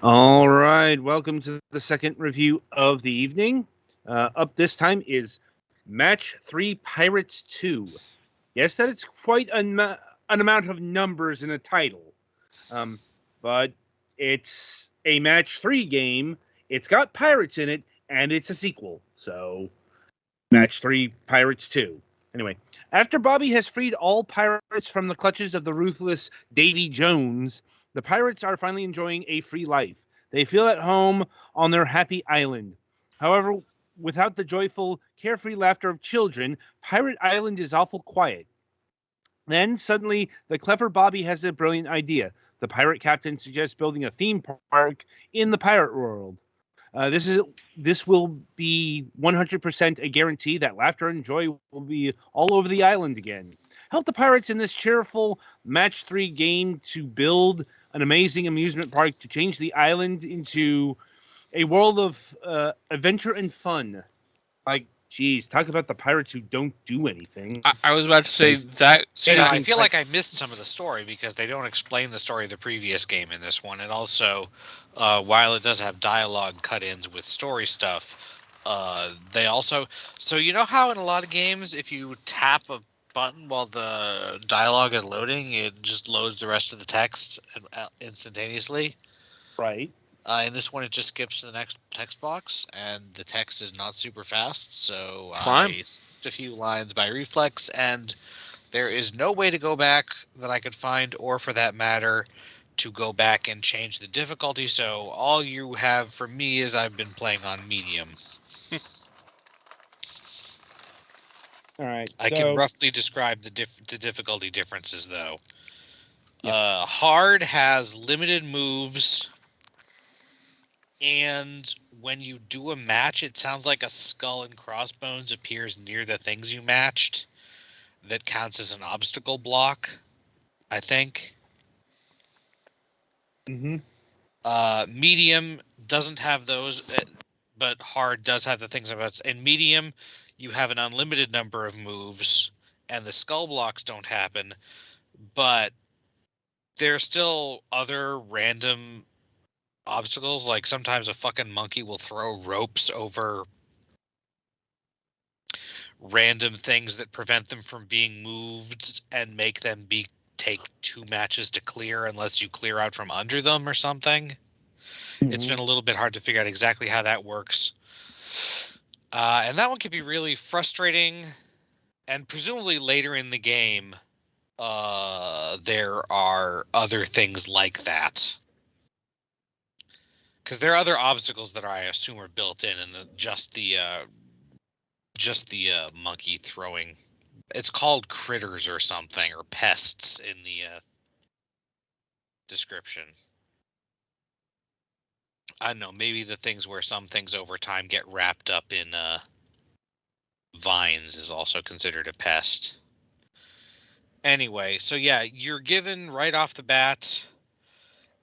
All right, welcome to the second review of the evening. Up this time is Match 3 Pirates 2. Yes, that is quite an amount of numbers in a title, but it's a Match 3 game. It's got pirates in it, and it's a sequel. So, Match 3 Pirates 2. Anyway, after Bobby has freed all pirates from the clutches of the ruthless Davy Jones, the pirates are finally enjoying a free life. They feel at home on their happy island. However, without the joyful, carefree laughter of children, Pirate Island is awful quiet. Then, suddenly, the clever Bobby has a brilliant idea. The pirate captain suggests building a theme park in the pirate world. This will be 100% a guarantee that laughter and joy will be all over the island again. Help the pirates in this cheerful match 3 game to build an amazing amusement park to change the island into a world of adventure and fun. Like, geez, talk about the pirates who don't do anything. I was about to say that. So yeah, I feel type- like I missed some of the story because they don't explain the story of the previous game in this one. And also, while it does have dialogue cut-ins with story stuff, they also... So you know how in a lot of games, if you tap a button while the dialogue is loading, it just loads the rest of the text instantaneously? Right. In this one, it just skips to the next text box, and the text is not super fast, so Fine. I skipped a few lines by reflex, and there is no way to go back that I could find, or for that matter, to go back and change the difficulty, so all you have for me is I've been playing on medium. All right. I can roughly describe the difficulty differences, though. Hard has limited moves, and when you do a match, it sounds like a skull and crossbones appears near the things you matched. That counts as an obstacle block, I think. Medium doesn't have those, but hard does have the things about. In medium, you have an unlimited number of moves, and the skull blocks don't happen, but there's still other random obstacles, like sometimes a fucking monkey will throw ropes over random things that prevent them from being moved and make them take 2 matches to clear unless you clear out from under them or something. It's been a little bit hard to figure out exactly how that works. And that one can be really frustrating, and presumably later in the game, there are other things like that. Because there are other obstacles that I assume are built in, and just the monkey throwing. It's called critters or something, or pests in the description. I don't know, maybe the things where some things over time get wrapped up in vines is also considered a pest. Anyway, so yeah, you're given right off the bat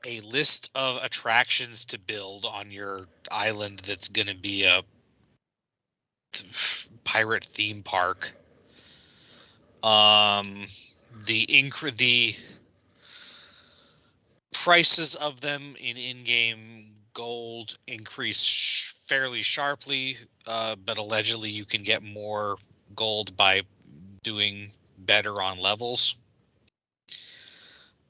a list of attractions to build on your island that's going to be a pirate theme park. The prices of them in-game gold increase fairly sharply, but allegedly you can get more gold by doing better on levels.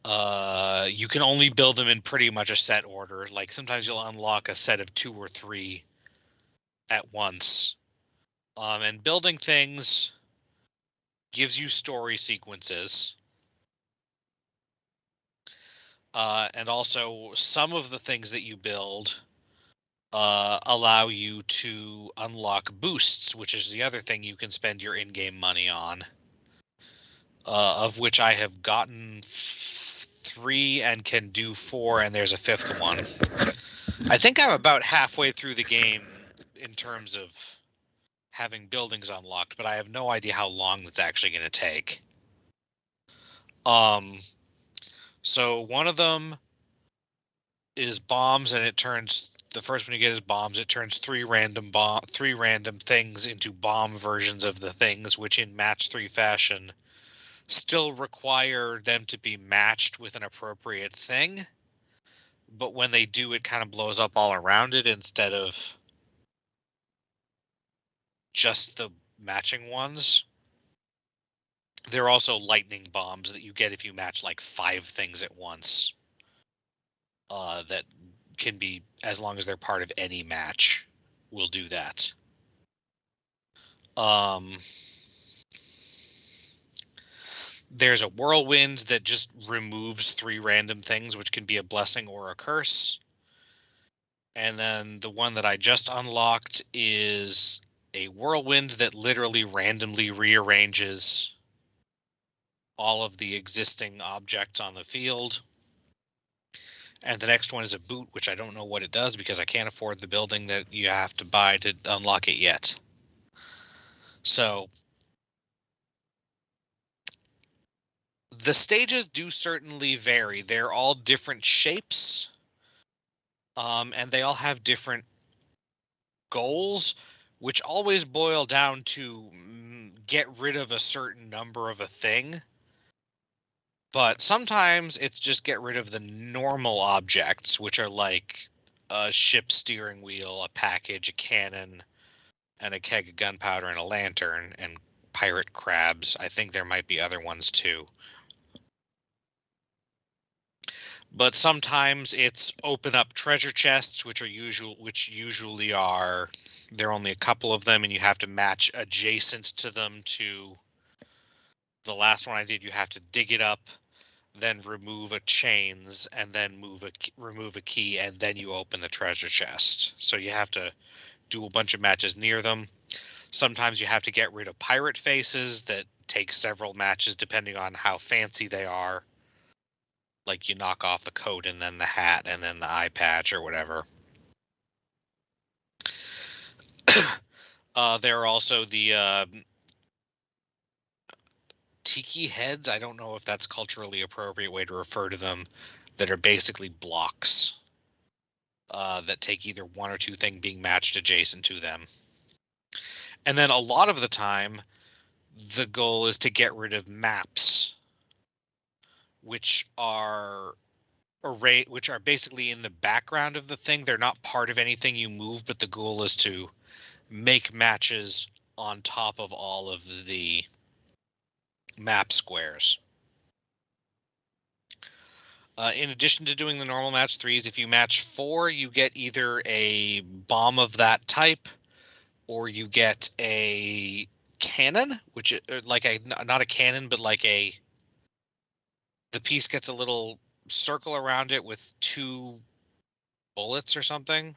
You can only build them in pretty much a set order. Like sometimes you'll unlock a set of 2 or 3 at once. And building things gives you story sequences. And also some of the things that you build allow you to unlock boosts, which is the other thing you can spend your in-game money on. Of which I have gotten 3 and can do 4, and there's a 5th one. I think I'm about halfway through the game in terms of having buildings unlocked, but I have no idea how long that's actually going to take. So one of them is bombs, and it turns... The first one you get is bombs. It turns 3 random things into bomb versions of the things, which in match 3 fashion still require them to be matched with an appropriate thing, but when they do, it kind of blows up all around it instead of just the matching ones. There are also lightning bombs that you get if you match like 5 things at once. That can be, as long as they're part of any match, will do that. There's a whirlwind that just removes 3 random things, which can be a blessing or a curse. And then the one that I just unlocked is a whirlwind that literally randomly rearranges all of the existing objects on the field. And the next one is a boot, which I don't know what it does because I can't afford the building that you have to buy to unlock it yet. So the stages do certainly vary. They're all different shapes, and they all have different goals, which always boil down to get rid of a certain number of a thing. But sometimes it's just get rid of the normal objects, which are like a ship steering wheel, a package, a cannon, and a keg of gunpowder and a lantern, and pirate crabs. I think there might be other ones too. But sometimes it's open up treasure chests, which usually are, there are only a couple of them, and you have to match adjacent to them. To the last one I did, you have to dig it up, then remove a chains, and then remove a key, and then you open the treasure chest. So you have to do a bunch of matches near them. Sometimes you have to get rid of pirate faces that take several matches depending on how fancy they are. Like you knock off the coat and then the hat and then the eye patch or whatever. There are also the tiki heads. I don't know if that's culturally appropriate way to refer to them, that are basically blocks that take either one or two things being matched adjacent to them. And then a lot of the time, the goal is to get rid of maps, which are basically in the background of the thing. They're not part of anything you move, but the goal is to make matches on top of all of the map squares. In addition to doing the normal match 3s, if you match 4, you get either a bomb of that type, or you get a cannon, which like not a cannon, but like the piece gets a little circle around it with 2 bullets or something,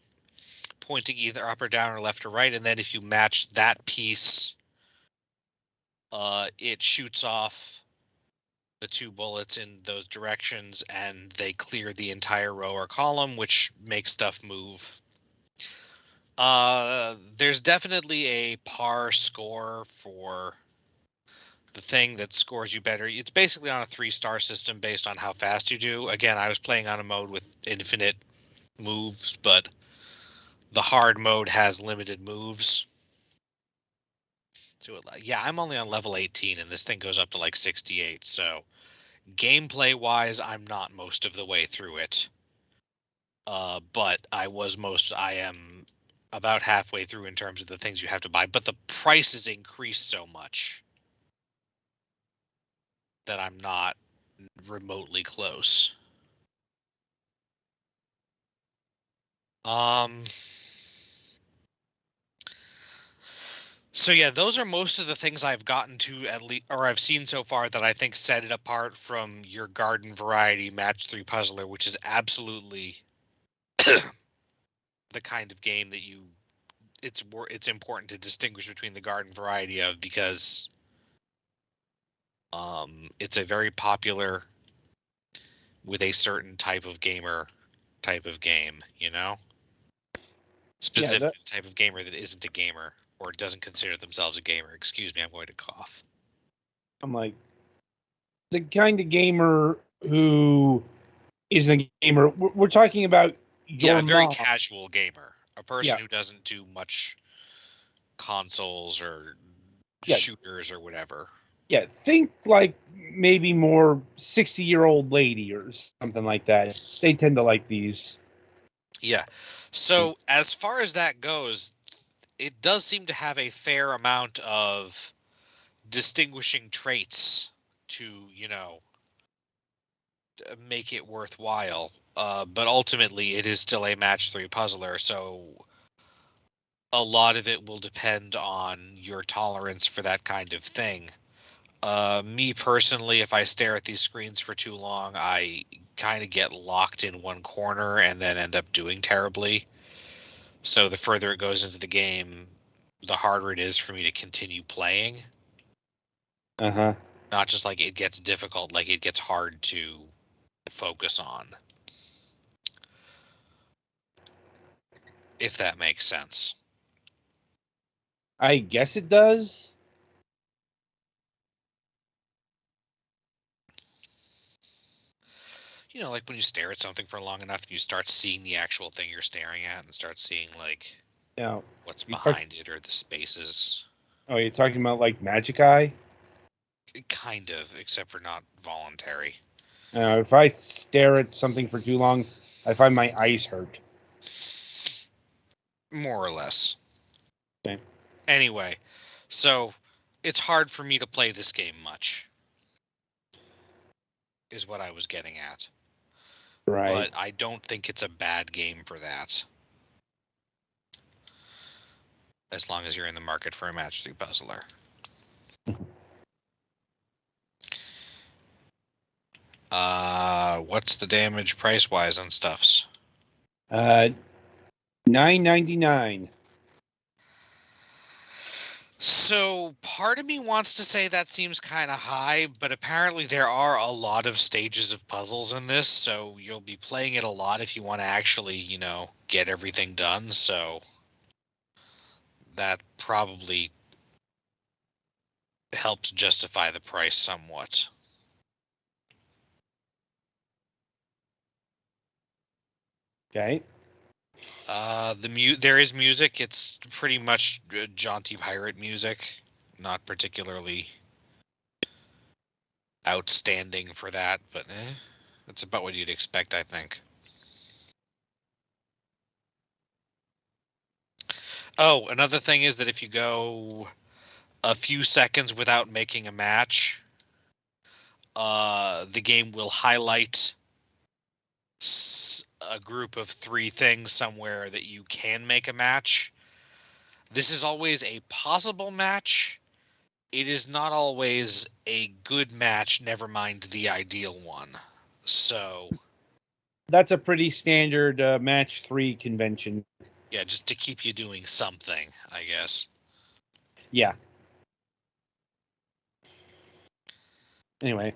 pointing either up or down or left or right. And then if you match that piece, it shoots off the 2 bullets in those directions, and they clear the entire row or column, which makes stuff move. There's definitely a par score for the thing that scores you better. It's basically on a 3-star system based on how fast you do. Again, I was playing on a mode with infinite moves, but the hard mode has limited moves. So yeah, I'm only on level 18, and this thing goes up to like 68. So gameplay wise, I'm not most of the way through it. But I am about halfway through in terms of the things you have to buy. But the prices increased so much that I'm not remotely close. So yeah, those are most of the things I've gotten to, at least, or I've seen so far, that I think set it apart from your garden variety match 3 puzzler, which is absolutely the kind of game that it's important to distinguish between the garden variety of, because it's a very popular with a certain type of gamer type of game, you know? Specific type of gamer that isn't a gamer or doesn't consider themselves a gamer. Excuse me, I'm going to cough. I'm like, the kind of gamer who isn't a gamer. We're talking about your a very mom. Casual gamer, a person who doesn't do much consoles or shooters or whatever. Yeah, think like maybe more 60-year-old lady or something like that. They tend to like these. Yeah. So as far as that goes, it does seem to have a fair amount of distinguishing traits to, make it worthwhile. But ultimately, it is still a match 3 puzzler, so a lot of it will depend on your tolerance for that kind of thing. Me personally, if I stare at these screens for too long, I kind of get locked in one corner and then end up doing terribly. So the further it goes into the game, the harder it is for me to continue playing. Uh-huh. Not just like it gets difficult, like it gets hard to focus on. If that makes sense. I guess it does. Like when you stare at something for long enough, you start seeing the actual thing you're staring at and start seeing like Now, what's you talk, behind it or the spaces. oh, you're talking about like Magic Eye? Kind of, except for not voluntary. If I stare at something for too long, I find my eyes hurt. More or less. Okay. Anyway, so it's hard for me to play this game much, is what I was getting at. Right. But I don't think it's a bad game for that. As long as you're in the market for a match 3 puzzler. What's the damage price wise on stuffs? $9.99. So part of me wants to say that seems kind of high, but apparently there are a lot of stages of puzzles in this, so you'll be playing it a lot if you want to actually, get everything done. So that probably helps justify the price somewhat. Okay. There is music. It's pretty much jaunty pirate music, not particularly outstanding for that, but that's about what you'd expect, I think. Oh, another thing is that if you go a few seconds without making a match, the game will highlight a group of 3 things somewhere that you can make a match. This is always a possible match. It is not always a good match, never mind the ideal one. So, That's a pretty standard match 3 convention. yeah, just to keep you doing something, I guess. Yeah. Anyway.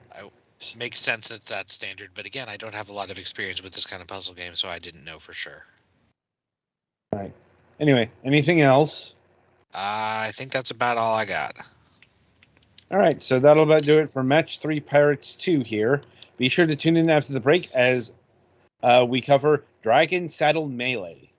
Makes sense that that's standard, but again, I don't have a lot of experience with this kind of puzzle game, so I didn't know for sure. All right. Anyway, anything else? I think that's about all I got. All right, so that'll about do it for Match 3 Pirates 2 here. Be sure to tune in after the break as we cover Dragon Saddle Melee.